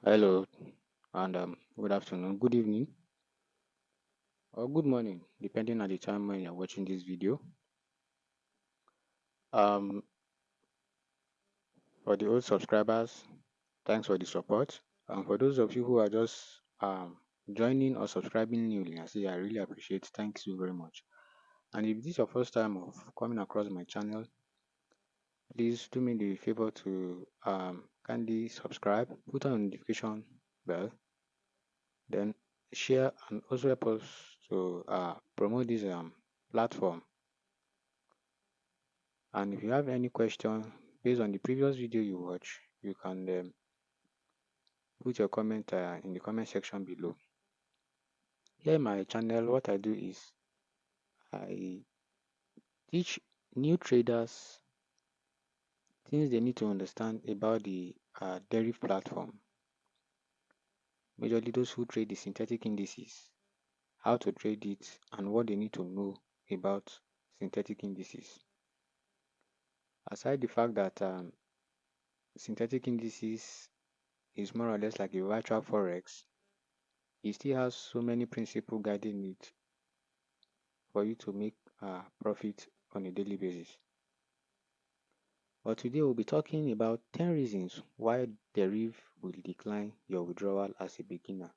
Hello, and good afternoon, good evening, or good morning, depending on the time when you're watching this video. Um, for the old subscribers, thanks for the support. And for those of you who are just joining or subscribing newly, I really appreciate. Thanks you very much. And if this is your first time of coming across my channel, please do me the favor to kindly subscribe, put on notification bell, then share, and also help us to promote this platform. And if you have any question based on the previous video you watch, you can put your comment in the comment section below. Here in my channel, what I do is I teach new traders things they need to understand about the Deriv platform, majorly those who trade the synthetic indices, how to trade it, and what they need to know about synthetic indices. Aside the fact that synthetic indices is more or less like a virtual forex, it still has so many principles guiding it for you to make profit on a daily basis. But today we'll be talking about 10 reasons why Deriv will decline your withdrawal as a beginner.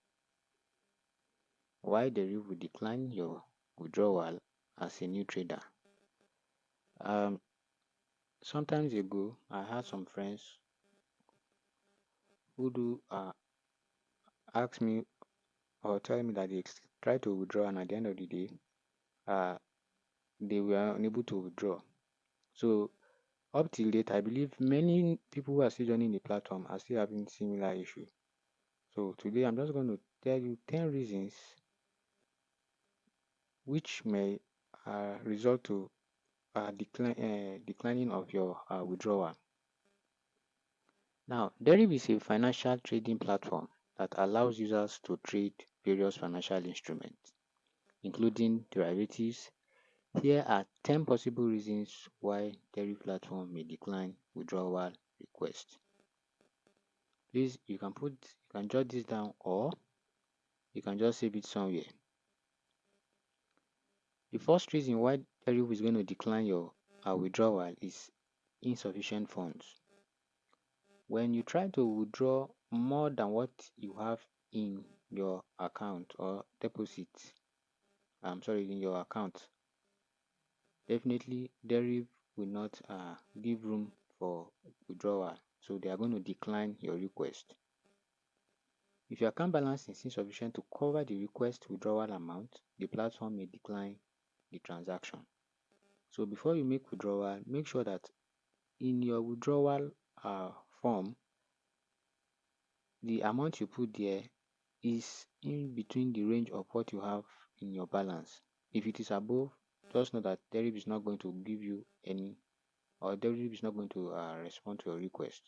Why Deriv will decline your withdrawal as a new trader. Sometimes ago, I had some friends who do ask me or tell me that they try to withdraw, and at the end of the day, uh, they were unable to withdraw. So up till date, I believe many people who are still joining the platform are still having similar issue. So today I'm just going to tell you 10 reasons which may result to declining of your withdrawal. Now, Deriv is a financial trading platform that allows users to trade various financial instruments, including derivatives. Here are 10 possible reasons why Deriv platform may decline withdrawal request. Please, you can jot this down, or you can just save it somewhere. The first reason why Deriv is going to decline your withdrawal is insufficient funds. When you try to withdraw more than what you have in your account or deposit, in your account, definitely Deriv will not give room for withdrawal, so they are going to decline your request. If your account balance is insufficient to cover the request withdrawal amount, the platform may decline the transaction. So before you make withdrawal, make sure that in your withdrawal form, the amount you put there is in between the range of what you have in your balance. If it is above, just know that Deriv is not going to give you any, or Deriv is not going to respond to your request.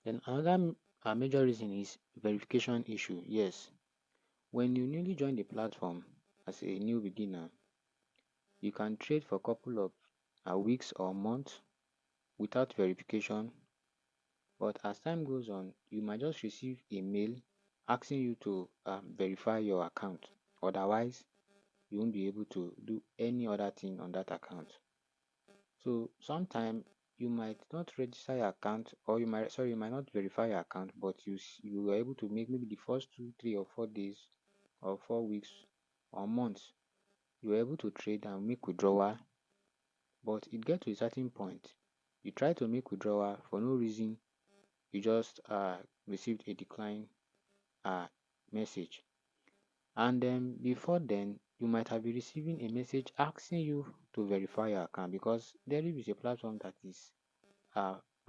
Then another major reason is verification issue. Yes, when you newly join the platform as a new beginner, you can trade for a couple of weeks or months without verification, but as time goes on, you might just receive a mail asking you to verify your account. Otherwise, you won't be able to do any other thing on that account. So sometimes you might not register your account, or you might not verify your account, but you were able to make maybe the first 2, 3, or 4 days, or 4 weeks, or months. You were able to trade and make withdrawal, but it gets to a certain point. You try to make withdrawal for no reason, you just received a decline message, and then before then you might have been receiving a message asking you to verify your account, because Deriv is a platform that is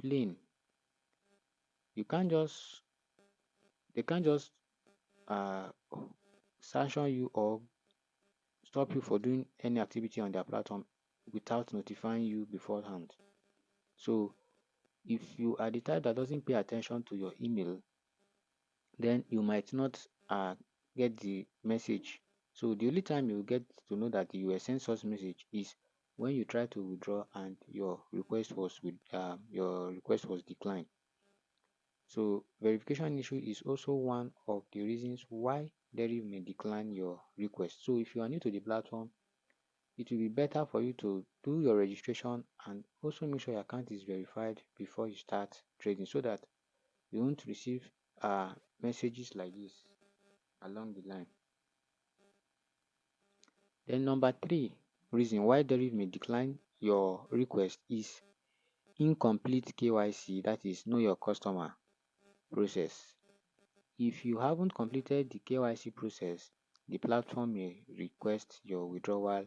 plain. You can't just they can't just uh, sanction you or stop you for doing any activity on their platform without notifying you beforehand. So if you are the type that doesn't pay attention to your email, then you might not get the message. So the only time you get to know that you were sent such message is when you try to withdraw and your request was declined. So verification issue is also one of the reasons why Deriv may decline your request. So if you are new to the platform, it will be better for you to do your registration and also make sure your account is verified before you start trading, so that you won't receive messages like this along the line. Then number three reason why Deriv may decline your request is incomplete KYC, that is know your customer process. If you haven't completed the KYC process, the platform may request your withdrawal.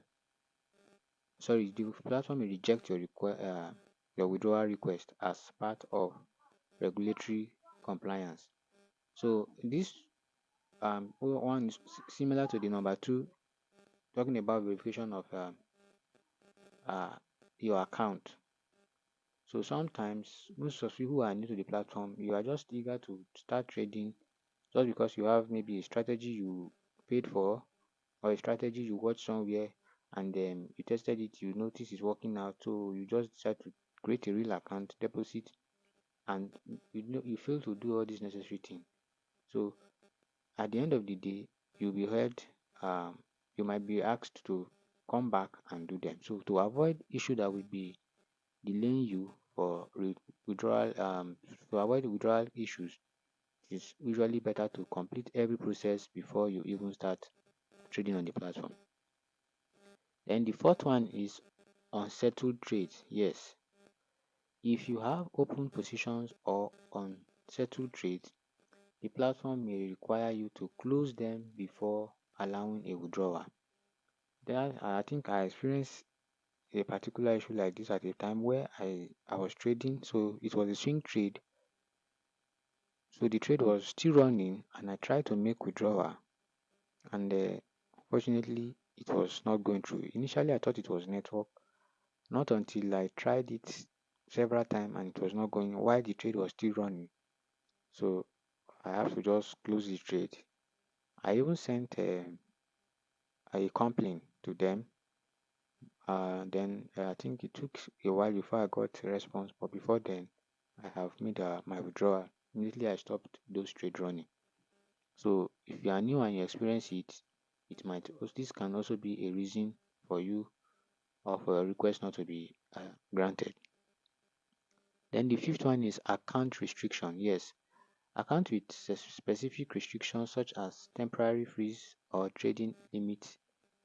Sorry, the platform may reject your withdrawal request as part of regulatory compliance. So this one is similar to the number two, talking about verification of uh, your account. So sometimes most of you who are new to the platform, you are just eager to start trading just because you have maybe a strategy you paid for, or a strategy you watched somewhere, and then you tested it, you notice it's working out, so you just decide to create a real account, deposit, and you fail to do all these necessary things. So at the end of the day, you'll be heard, um, you might be asked to come back and do them. So to avoid issue that would be delaying you for withdrawal, to avoid withdrawal issues, it's usually better to complete every process before you even start trading on the platform. Then the fourth one is unsettled trades. Yes, if you have open positions or unsettled trades, the platform may require you to close them before allowing a withdrawal. That I think I experienced a particular issue like this at a time where I was trading, so it was a swing trade. So the trade was still running, and I tried to make withdrawal, and fortunately it was not going through. Initially, I thought it was network. Not until I tried it several times and it was not going while the trade was still running. So I have to just close the trade. I even sent a complaint to them. Then I think it took a while before I got a response, but before then, I have made my withdrawal. Immediately, I stopped those trade running. So if you are new and you experience it, this can also be a reason for you or for your request not to be granted. Then the fifth one is account restriction. Yes, account with specific restrictions such as temporary freeze or trading limits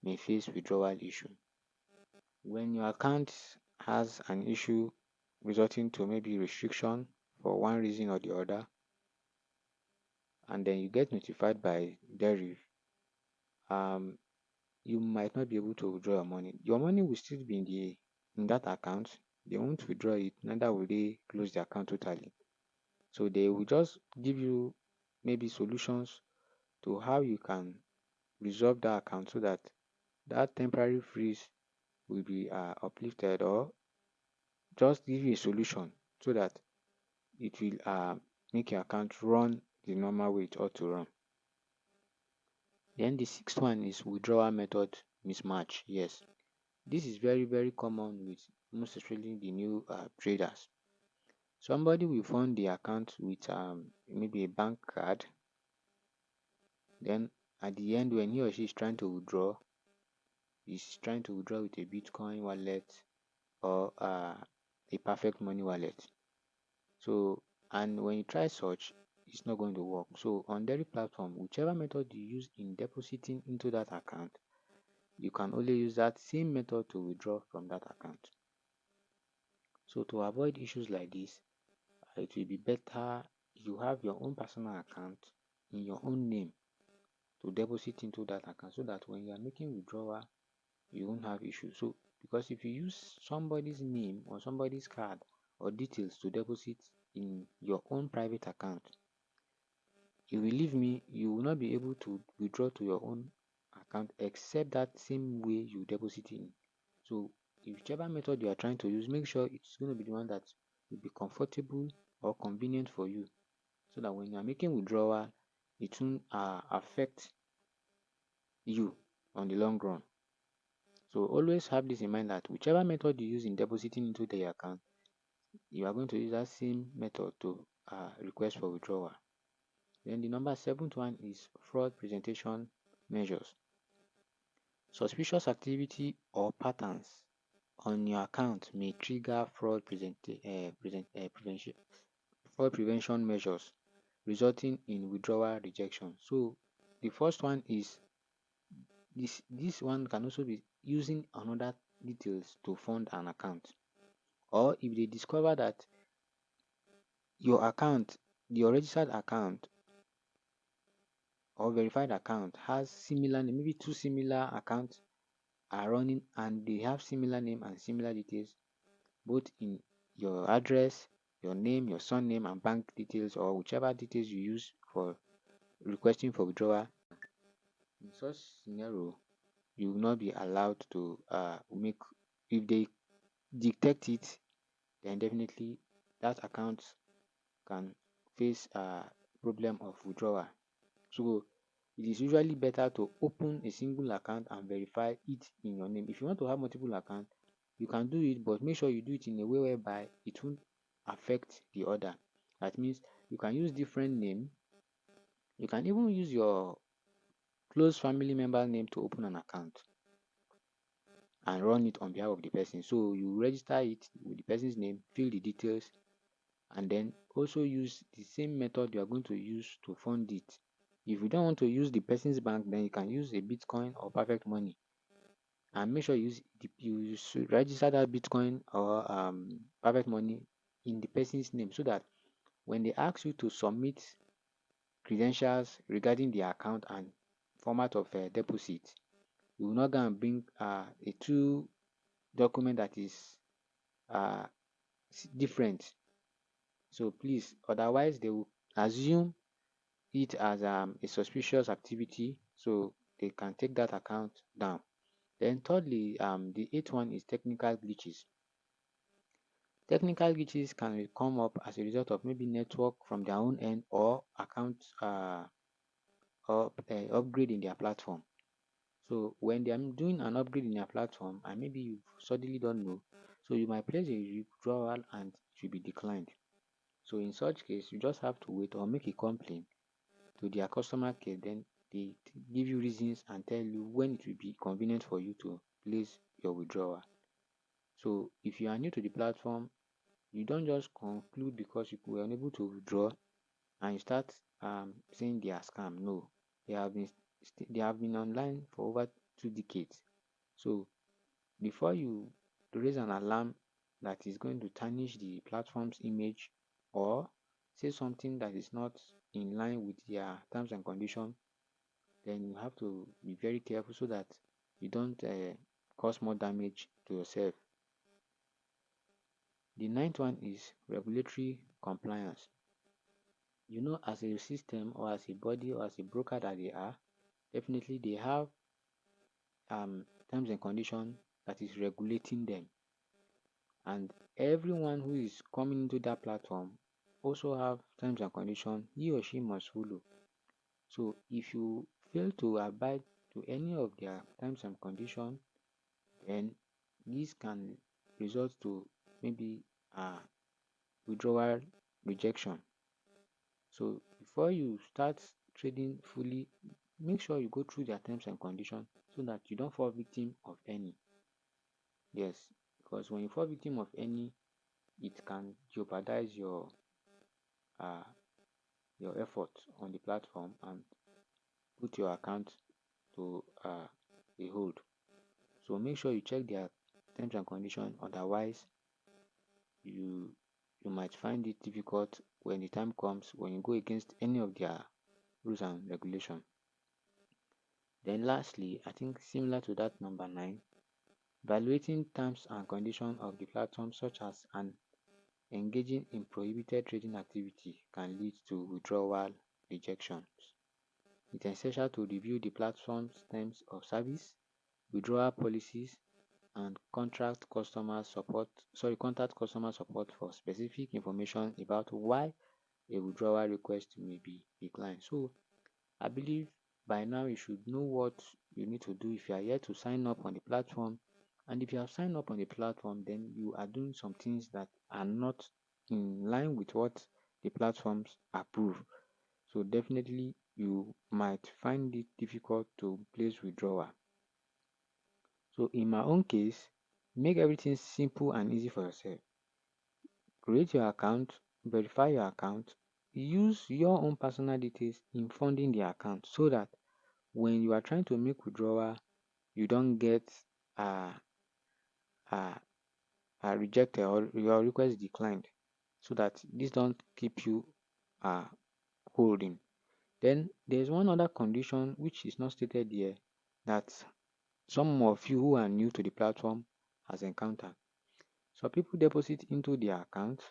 may face withdrawal issue. When your account has an issue resulting to maybe restriction for one reason or the other, and then you get notified by Deriv, um, you might not be able to withdraw your money. Your money will still be in that account. They won't withdraw it, neither will they close the account totally. So they will just give you maybe solutions to how you can resolve that account so that that temporary freeze will be uplifted, or just give you a solution so that it will make your account run the normal way it ought to run. Then the sixth one is withdrawal method mismatch. Yes, this is very, very common with most especially the new traders. Somebody will fund the account with maybe a bank card. Then at the end, when he or she is trying to withdraw, he's trying to withdraw with a Bitcoin wallet or a perfect money wallet. So, and when you try such, it's not going to work. So on Deriv platform, whichever method you use in depositing into that account, you can only use that same method to withdraw from that account. So to avoid issues like this, it will be better you have your own personal account in your own name to deposit into that account, so that when you are making withdrawal, you won't have issues. So because if you use somebody's name or somebody's card or details to deposit in your own private account, you will leave me, you will not be able to withdraw to your own account except that same way you deposit in. So whichever method you are trying to use, make sure it's going to be the one that will be comfortable or convenient for you, so that when you are making withdrawal, it won't affect you on the long run. So always have this in mind, that whichever method you use in depositing into the account, you are going to use that same method to request for withdrawal. Then the number seventh one is fraud presentation measures. Suspicious activity or patterns on your account may trigger fraud prevention measures, resulting in withdrawal rejection. So the first one is this one can also be using another details to fund an account, or if they discover that your account, your registered account or verified account has similar name, maybe two similar accounts are running and they have similar name and similar details, both in your address, your name, your surname, and bank details, or whichever details you use for requesting for withdrawal. In such scenario, you will not be allowed to make, if they detect it, then definitely that account can face a problem of withdrawal. So it is usually better to open a single account and verify it in your name. If you want to have multiple accounts, you can do it, but make sure you do it in a way whereby it won't affect the other. That means you can use different name. You can even use your close family member name to open an account and run it on behalf of the person. So you register it with the person's name, fill the details, and then also use the same method you are going to use to fund it. If you don't want to use the person's bank, then you can use a Bitcoin or Perfect Money, and make sure you should register that Bitcoin or Perfect Money in the person's name, so that when they ask you to submit credentials regarding the account and format of deposit, you will not go and bring a true document that is uh, different. So please, otherwise they will assume it as a suspicious activity, so they can take that account down. Then thirdly, the eighth one is technical glitches. Technical glitches can come up as a result of maybe network from their own end or account or upgrade in their platform. So when they are doing an upgrade in their platform and maybe you suddenly don't know, so you might place a withdrawal and it will be declined. So in such case, you just have to wait or make a complaint to their customer care. Then they give you reasons and tell you when it will be convenient for you to place your withdrawal. So if you are new to the platform, you don't just conclude because you were unable to withdraw and you start saying they are scam. No, they have been they have been online for over 2 decades. So before you raise an alarm that is going to tarnish the platform's image or say something that is not in line with their terms and conditions, then you have to be very careful so that you don't cause more damage to yourself. The ninth one is regulatory compliance. As a system or as a body or as a broker that they are, definitely they have terms and conditions that is regulating them. And everyone who is coming into that platform also have terms and conditions he or she must follow. So if you fail to abide to any of their terms and conditions, then this can result to maybe withdrawal rejection. So before you start trading fully, make sure you go through their terms and conditions so that you don't fall victim of any. Yes, because when you fall victim of any, it can jeopardize uh, your effort on the platform and put your account to a hold. So make sure you check their terms and conditions. Otherwise, you you might find it difficult when the time comes when you go against any of their rules and regulations. Then lastly, I think similar to that number 9, evaluating terms and conditions of the platform such as an engaging in prohibited trading activity can lead to withdrawal rejections. It's essential to review the platform's terms of service, withdrawal policies, and contact customer support for specific information about why a withdrawal request may be declined. So I believe by now you should know what you need to do if you are here to sign up on the platform. And if you have signed up on the platform, then you are doing some things that are not in line with what the platforms approve. So definitely you might find it difficult to place withdrawal. So in my own case, make everything simple and easy for yourself. Create your account, verify your account, use your own personal details in funding the account so that when you are trying to make withdrawal, you don't get uh, uh, rejected or your request declined, so that this don't keep you uh, holding. Then there's one other condition which is not stated here that some of you who are new to the platform has encountered. So people deposit into their account,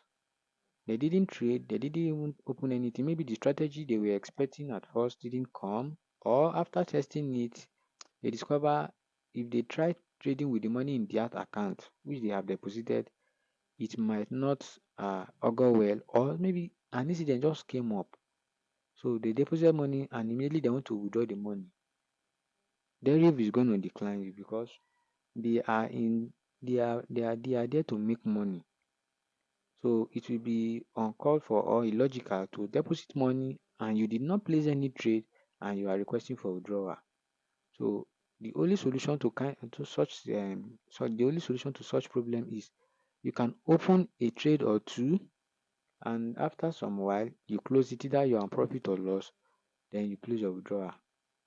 they didn't trade, they didn't even open anything. Maybe the strategy they were expecting at first didn't come, or after testing it, they discover if they try trading with the money in that account which they have deposited, it might not augur well, or maybe an incident just came up. So they deposit money and immediately they want to withdraw the money. Deriv is going to decline you because they are in they are there to make money. So it will be uncalled for or illogical to deposit money and you did not place any trade and you are requesting for withdrawal. So the only solution to such problem is you can open a trade or two, and after some while you close it, either you're on profit or loss, then you place your withdrawal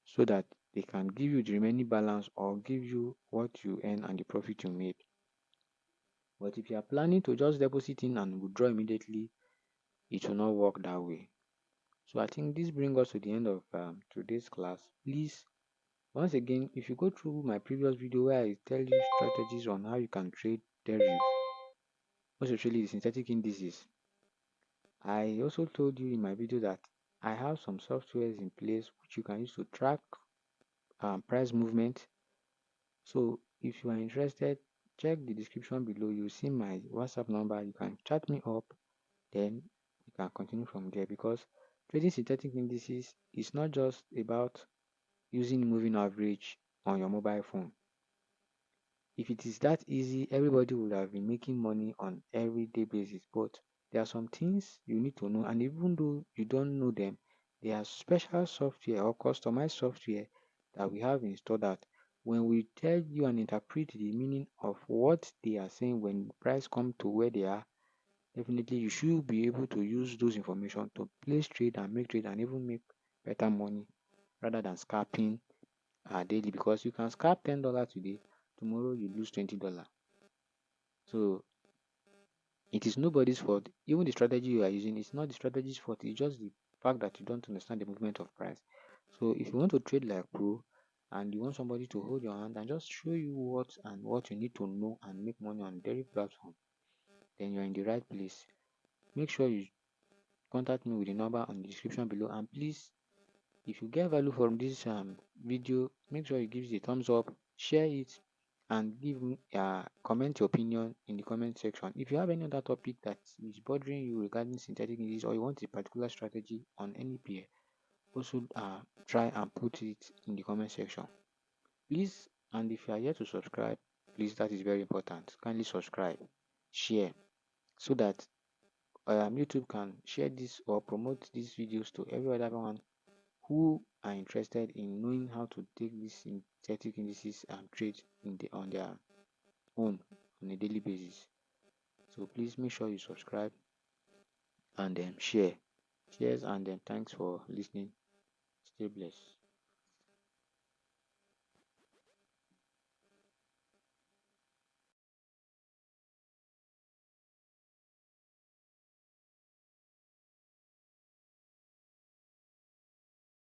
so that they can give you the remaining balance or give you what you earn and the profit you made. But if you are planning to just deposit in and withdraw immediately, it will not work that way. So I think this brings us to the end of today's class. Please, once again, if you go through my previous video where I tell you strategies on how you can trade Deriv, most especially the synthetic indices, I also told you in my video that I have some softwares in place which you can use to track price movement. So if you are interested, check the description below. You see my WhatsApp number. You can chat me up, then we can continue from there, because trading synthetic indices is not just about using moving average on your mobile phone. If it is that easy, everybody would have been making money on everyday basis. But there are some things you need to know, and even though you don't know them, there are special software or customized software that we have installed that when we tell you and interpret the meaning of what they are saying when price come to where they are, definitely you should be able to use those information to place trade and make trade and even make better money rather than scalping daily, because you can scalp $10 today, tomorrow you lose $20. So it is nobody's fault. Even the strategy you are using, it's not the strategy's fault, it's just the fact that you don't understand the movement of price. So if you want to trade like pro and you want somebody to hold your hand and just show you what you need to know and make money on Deriv platform, then you're in the right place. Make sure you contact me with the number on the description below, and please, if you get value from this video, make sure you give it a thumbs up, share it, and give me comment your opinion in the comment section. If you have any other topic that is bothering you regarding synthetic indices, or you want a particular strategy on any pair, also try and put it in the comment section, please. And if you are yet to subscribe, please, that is very important, kindly subscribe, share, so that YouTube can share this or promote these videos to every other one who are interested in knowing how to take these synthetic indices and trade on their own on a daily basis. So please make sure you subscribe and share. Cheers, and thanks for listening. Stay blessed.